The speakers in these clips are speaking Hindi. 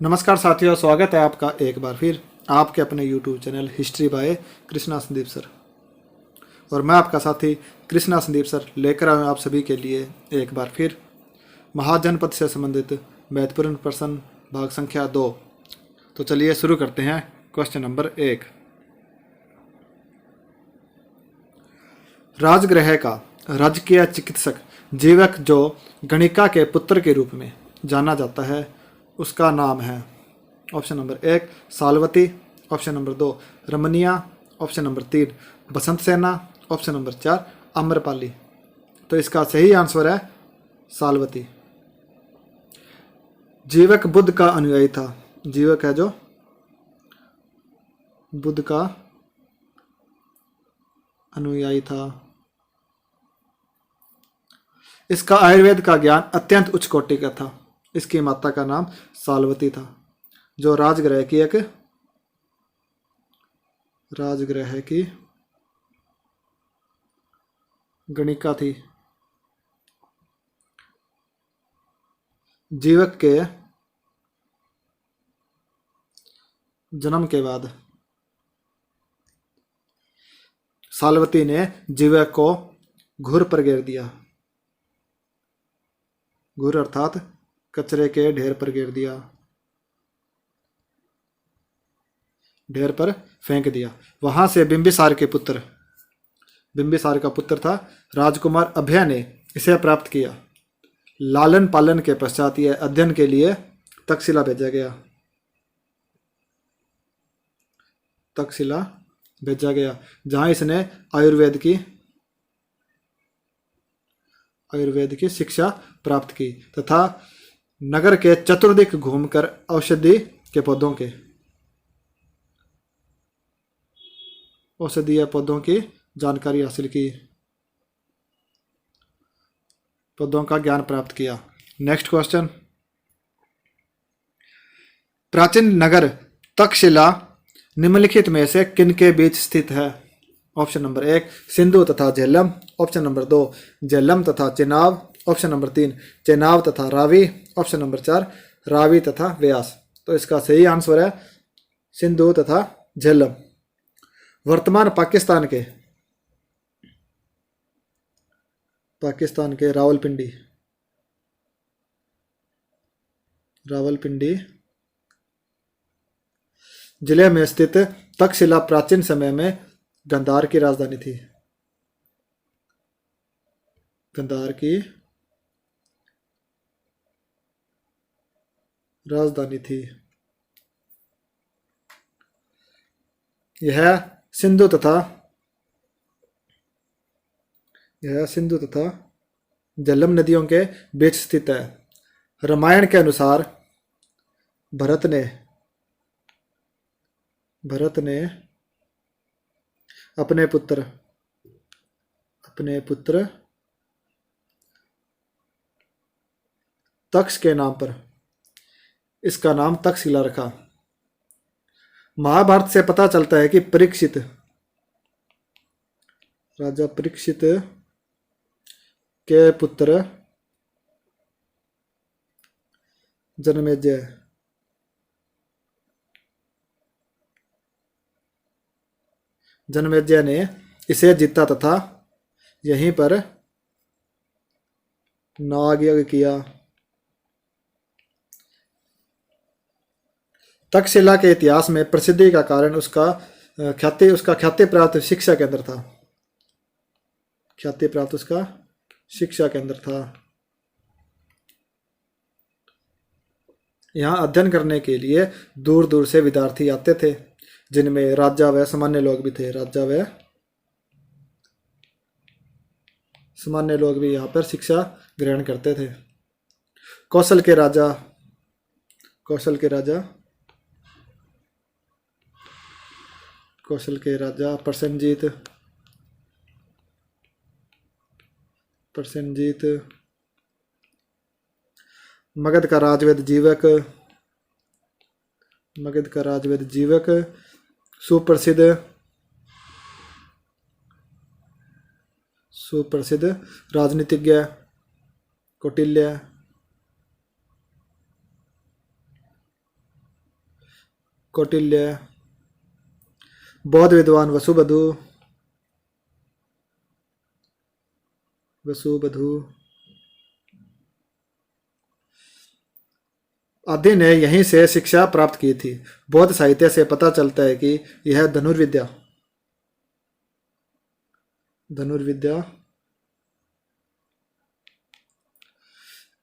नमस्कार साथियों, स्वागत है आपका एक बार फिर आपके अपने YouTube channel history by Krishna Sandeep sir. और मैं आपका साथी कृष्णा संदीप सर लेकर आया हूं आप सभी के लिए एक बार फिर महाजनपद से संबंधित महत्वपूर्ण प्रश्न भाग संख्या 2। तो चलिए शुरू करते हैं। Question number 1। राजगृह का राजकीय चिकित्सक जीवक जो गणिका के पुत्र के रूप में जाना जाता है उसका नाम है। Option number 1 Salavati, option number 2 रमनिया, ऑप्शन नंबर 3 बसंत सेना, ऑप्शन नंबर 4 अम्रपाली। तो इसका सही आंसर है सालवती। जीवक बुद्ध का अनुयायी था। जीवक है जो बुद्ध का अनुयायी था। इसका आयुर्वेद का ज्ञान अत्यंत उच्च कोटि का था। इसकी माता का नाम सालवती था जो राजगृह की गणिका थी। जीवक के जन्म के बाद सालवती ने जीवक को घूर पर गिर दिया। घूर अर्थात कचरे के ढेर पर गिर दिया, ढेर पर फेंक दिया। वहां से बिंबिसार का पुत्र था राजकुमार अभय ने इसे प्राप्त किया। लालन पालन के पश्चात यह अध्ययन के लिए तक्षशिला भेजा गया जहां इसने आयुर्वेद की शिक्षा प्राप्त की तथा नगर के चतुर्दिक घूमकर औषधीय पौधों की जानकारी हासिल की, पौधों का ज्ञान प्राप्त किया। Next question. प्राचीन नगर तक्षशिला निम्नलिखित में से किनके बीच स्थित है? ऑप्शन नंबर 1 सिंधु तथा झेलम, ऑप्शन नंबर 2 झेलम तथा चेनाब, ऑप्शन नंबर 3 चेनाब तथा रावी, ऑप्शन नंबर 4 रावी तथा व्यास। तो इसका सही आंसर है सिंधु तथा झेलम। वर्तमान पाकिस्तान के रावलपिंडी जिले में स्थित तक्षशिला प्राचीन समय में गांधार की राजधानी थी। यह सिंधु तथा झेलम नदियों के बीच स्थित है। रामायण के अनुसार भरत ने अपने पुत्र तक्ष के नाम पर इसका नाम तक्षशिला रखा। महाभारत से पता चलता है कि राजा परीक्षित के पुत्र जनमेजय ने इसे जीता तथा यहीं पर नागयज्ञ किया। तक्षशिला के इतिहास में प्रसिद्धि का कारण उसका ख्याति प्राप्त शिक्षा केंद्र था। यहाँ अध्ययन करने के लिए दूर दूर से विद्यार्थी आते थे जिनमें राजा व सामान्य लोग भी थे। सामान्य लोग भी यहाँ पर शिक्षा ग्रहण करते थे। कौशल के राजा प्रसेनजीत, मगध का राजवेद जीवक, सुप्रसिद्ध राजनीतिज्ञ कौटिल्य, कौटिल्य, बौद्ध विद्वान वसुबधु, आदि ने यहीं से शिक्षा प्राप्त की थी। बौद्ध साहित्य से पता चलता है कि यह धनुर्विद्या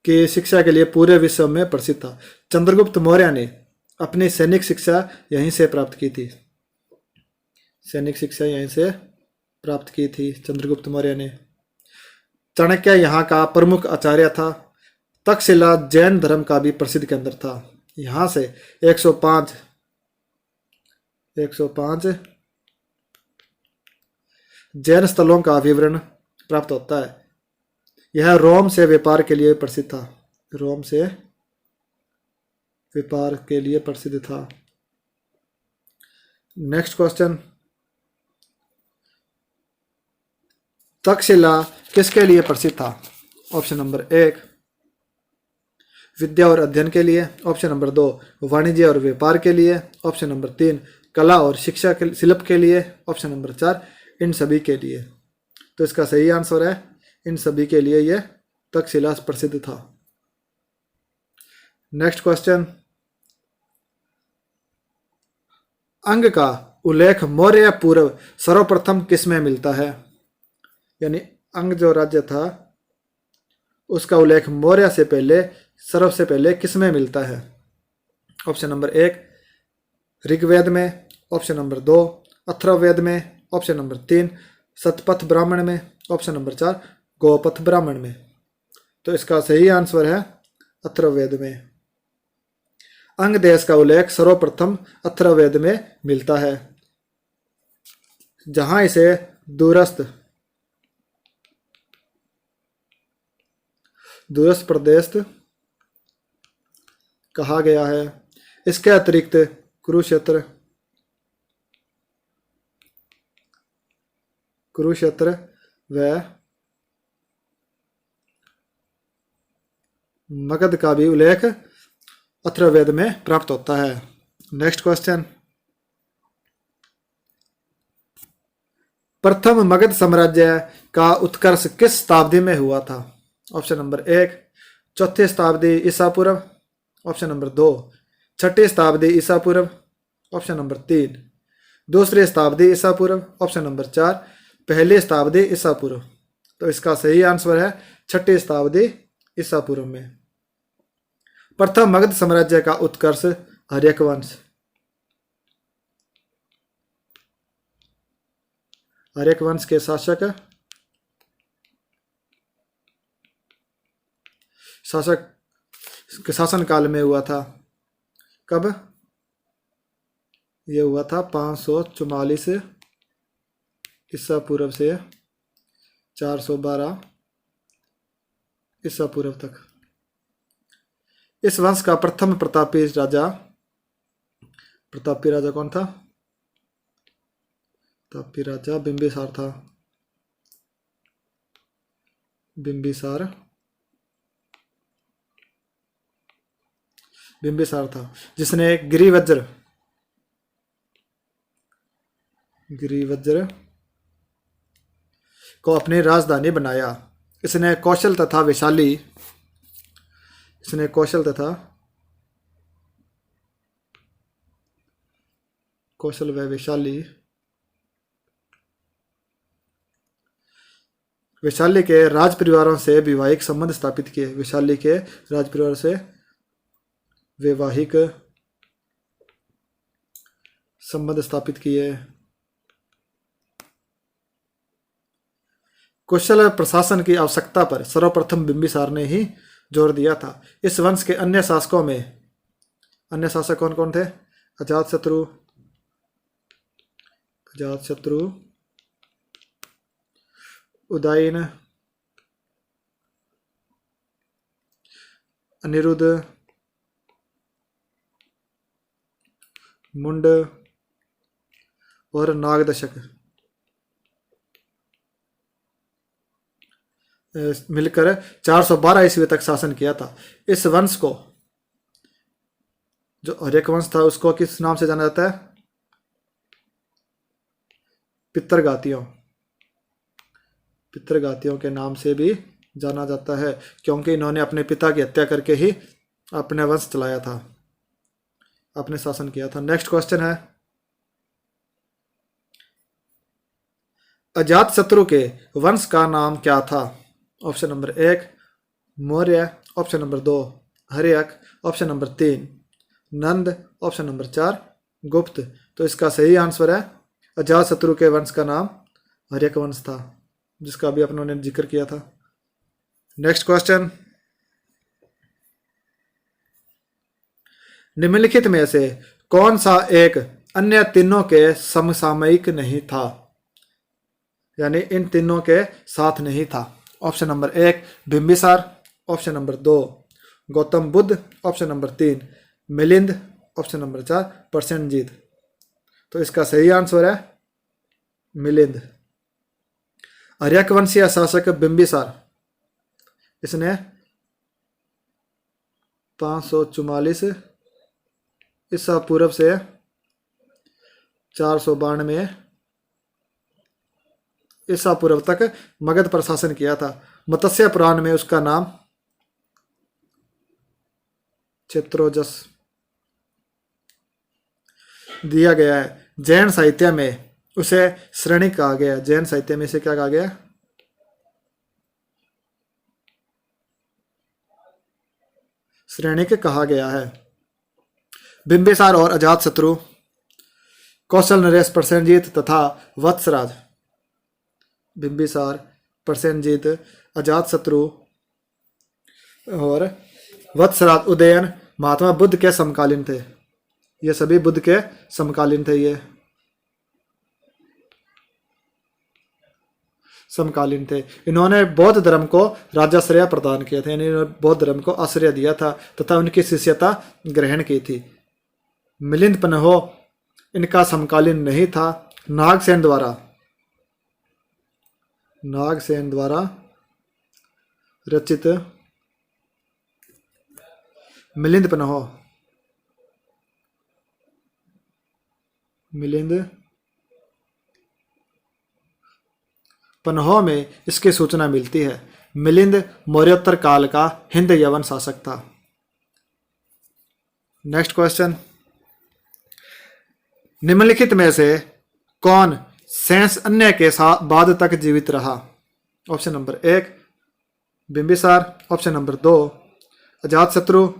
की शिक्षा के लिए पूरे विश्व में प्रसिद्ध था। चंद्रगुप्त मौर्य ने अपनी सैनिक शिक्षा यहीं से प्राप्त की थी। चंद्रगुप्त मौर्य ने। चाणक्य यहाँ का प्रमुख आचार्य था। तक्षशिला जैन धर्म का भी प्रसिद्ध केंद्र था। यहाँ से 105 जैन स्थलों का विवरण प्राप्त होता है। यह रोम से व्यापार के लिए प्रसिद्ध था। नेक्स्ट क्वेश्चन, तक्षशिला किसके लिए प्रसिद्ध था? ऑप्शन नंबर 1 विद्या और अध्ययन के लिए, ऑप्शन नंबर 2 वाणिज्य और व्यापार के लिए, ऑप्शन नंबर 3 कला और शिक्षा के शिल्प के लिए, ऑप्शन नंबर 4 इन सभी के लिए। तो इसका सही आंसर है इन सभी के लिए यह तक्षशिला प्रसिद्ध था। नेक्स्ट क्वेश्चन, अंग का उल्लेख मौर्य पूर्व सर्वप्रथम किसमें मिलता है? यानी अंग जो राज्य था उसका उल्लेख मौर्य से पहले सबसे पहले किसमें मिलता है? ऑप्शन नंबर 1 ऋग्वेद में, ऑप्शन नंबर 2 अथर्ववेद में, ऑप्शन नंबर 3 शतपथ ब्राह्मण में, ऑप्शन नंबर 4 गोपथ ब्राह्मण में। तो इसका सही आंसर है अथर्ववेद में। अंग देश का उल्लेख सर्वप्रथम अथर्ववेद में मिलता है, जहां इसे दूरस्थ प्रदेश कहा गया है। इसके अतिरिक्त कुरुक्षेत्र व मगध का भी उल्लेख अथर्ववेद में प्राप्त होता है। नेक्स्ट क्वेश्चन, प्रथम मगध साम्राज्य का उत्कर्ष किस शताब्दी में हुआ था? ऑप्शन नंबर 1 चौथी शताब्दी ईसा पूर्व, ऑप्शन नंबर 2 छठी शताब्दी ईसा पूर्व, ऑप्शन नंबर 3 दूसरी शताब्दी ईसा पूर्व, ऑप्शन नंबर 4 पहली शताब्दी ईसा पूर्व। तो इसका सही आंसर है छठी शताब्दी ईसा पूर्व में। प्रथम मगध साम्राज्य का उत्कर्ष हर्यक वंश के शासक के शासन काल में हुआ था। कब? यह हुआ था 544 ईसा पूर्व से 412 ईसा पूर्व तक। इस वंश का प्रथम प्रतापी राजा कौन था? प्रतापी राजा बिंबिसार था। बिंबिसार था जिसने गिरिवज्र को अपनी राजधानी बनाया। इसने कौशल व वैशाली के राज परिवारों से वैवाहिक संबंध स्थापित किए। वैशाली के राज परिवार से वैवाहिक संबंध स्थापित किए। कुशल प्रशासन की आवश्यकता पर सर्वप्रथम बिंबिसार ने ही जोर दिया था। इस वंश के अन्य शासक कौन कौन थे? अजातशत्रु, उदयन, अनिरुद्ध, मुंड और नागदशक मिलकर 412 ईस्वी तक शासन किया था। इस वंश को जो हर्यक वंश था उसको किस नाम से जाना जाता है? पितृघातियों, पितृघातियों के नाम से भी जाना जाता है, क्योंकि इन्होंने अपने पिता की हत्या करके ही अपने वंश चलाया था, अपने शासन किया था। नेक्स्ट क्वेश्चन है, अजात शत्रु के वंश का नाम क्या था? Option number 1 Maurya, option number 2 Haryanka, option number 3 Nanda, option number 4 Gupta. तो इसका सही आंसर है अजात शत्रु के वंश का नाम हर्यक वंश था, जिसका भी अपनों ने जिक्र किया था। नेक्स्ट क्वेश्चन, निम्नलिखित में से कौन सा एक अन्य तीनों के समसामयिक नहीं था, यानी इन तीनों के साथ नहीं था? Option number 1 Bimbisara, option number 2 Gautam Buddha, option number 3 Milind, option number 4 Prasenjit. तो इसका सही आंसर है मिलिंद। हर्यक वंशीय शासक बिंबिसार, इसने 544 ईसा पूर्व से 492 ईसा पूर्व तक मगध पर शासन किया था। मत्स्य पुराण में उसका नाम क्षेत्रोजस दिया गया है। जैन साहित्य में उसे श्रेणिक कहा गया है। जैन साहित्य में इसे क्या कहा गया? श्रेणिक कहा गया है। बिंबिसार और अजातशत्रु, कौशल नरेश प्रसेनजीत तथा वत्सराज। बिंबिसार, प्रसेनजीत, अजातशत्रु और वत्सराज उदयन महात्मा बुद्ध के समकालीन थे। ये सभी बुद्ध के समकालीन थे। ये समकालीन थे। इन्होंने बौद्ध धर्म को राजाश्रय प्रदान किया था, यानी इन्होंने बौद्ध धर्म को आश्रय दिया था तथा उनकी शिष्यता ग्रहण की थी। मिलिंद पन्हो इनका समकालीन नहीं था। नागसेन द्वारा रचित मिलिंद पन्हो में इसकी सूचना मिलती है। मिलिंद मौर्योत्तर काल का हिंद यवन शासक था। नेक्स्ट क्वेश्चन, निम्नलिखित में से कौन शेष अन्य के साथ बाद तक जीवित रहा? Option number 1 Bimbisara, option number 2 Ajatashatru,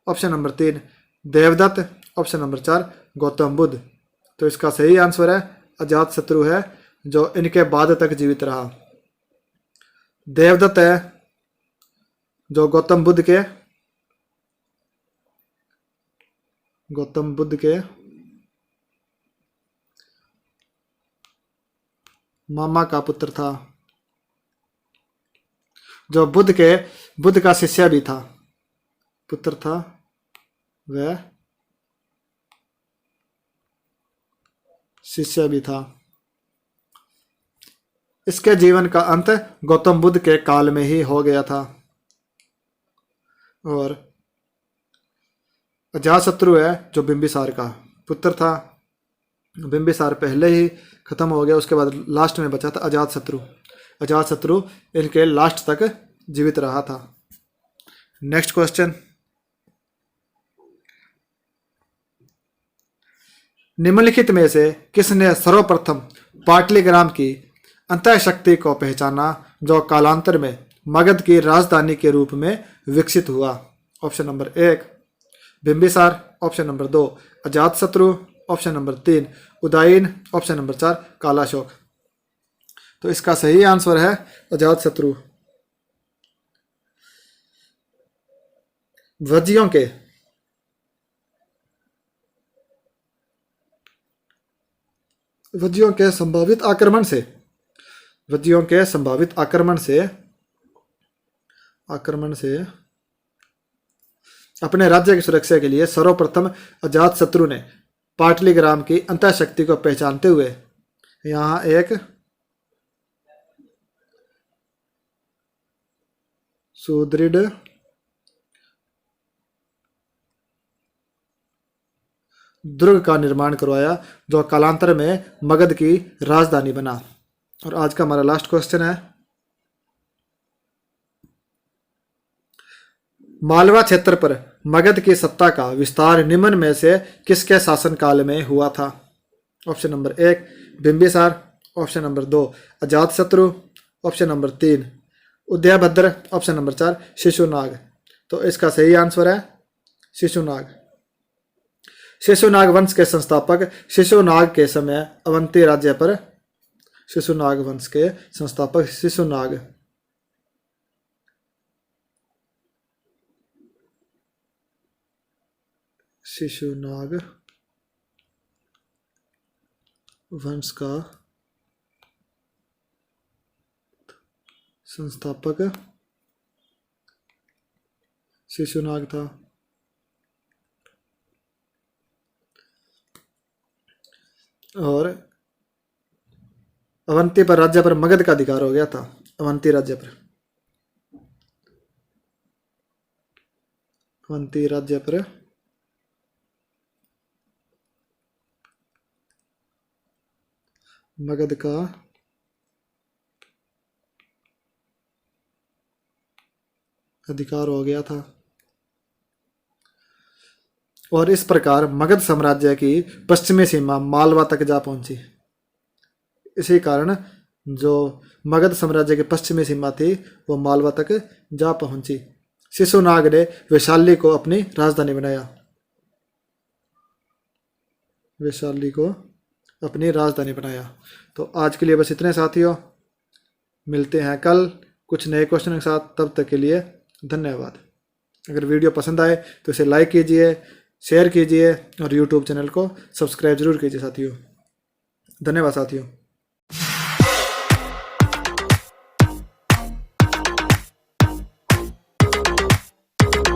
option number 3 Devadatta, option number 4 Gautam Buddha. तो इसका सही आंसर है अजातशत्रु है, जो इनके बाद तक जीवित रहा। देवदत्त है जो गौतम बुद्ध के मामा का पुत्र था, जो बुद्ध का शिष्य भी था, पुत्र था वह शिष्य भी था। इसके जीवन का अंत गौतम बुद्ध के काल में ही हो गया था। और अजातशत्रु है जो बिंबिसार का पुत्र था। बिंबिसार पहले ही खत्म हो गया, उसके बाद लास्ट में बचा था अजातशत्रु। अजातशत्रु इनके लास्ट तक जीवित रहा था। नेक्स्ट क्वेश्चन, निम्नलिखित में से किसने सर्वप्रथम पाटलिग्राम की अंतःशक्ति को पहचाना, जो कालांतर में मगध की राजधानी के रूप में विकसित हुआ? Option number 1 Bimbisara, option number 2 Ajatashatru, option number 3 Udayan, option number 4 Kalashoka. तो इसका सही आंसर है अजातशत्रु। वज्जियों के संभावित आक्रमण से अपने राज्य की सुरक्षा के लिए सर्वप्रथम अजातशत्रु ने पाटलिग्राम की अंतःशक्ति को पहचानते हुए यहाँ एक सुदृढ़ दुर्ग का निर्माण करवाया जो कालांतर में मगध की राजधानी बना। और आज का हमारा लास्ट क्वेश्चन है, मालवा क्षेत्र पर मगध की सत्ता का विस्तार निम्न में से किसके शासनकाल में हुआ था? Option number 1 Bimbisara, option number 2 Ajatashatru, option number 3 Udayabhadra, option number 4 Shishunaga. तो इसका सही आंसर है शिशुनाग। शिशुनाग वंश के संस्थापक शिशुनाग के समय अवंती राज्य पर शिशुनाग वंश के संस्थापक शिशुनाग वंश का संस्थापक शिशुनाग था। और अवंती पर राज्य पर मगध का अधिकार हो गया था। अवंती राज्य पर मगध का अधिकार हो गया था। और इस प्रकार मगध साम्राज्य की पश्चिमी सीमा मालवा तक जा पहुंची। इसी कारण जो मगध साम्राज्य की पश्चिमी सीमा थी वो मालवा तक जा पहुंची। शिशुनाग ने वैशाली को अपनी राजधानी बनाया। तो आज के लिए बस इतने साथियों, मिलते हैं कल कुछ नए क्वेश्चन के साथ। तब तक के लिए धन्यवाद। अगर वीडियो पसंद आए तो इसे लाइक कीजिए, शेयर कीजिए और यूट्यूब चैनल को सब्सक्राइब जरूर कीजिए साथियों। धन्यवाद साथियों।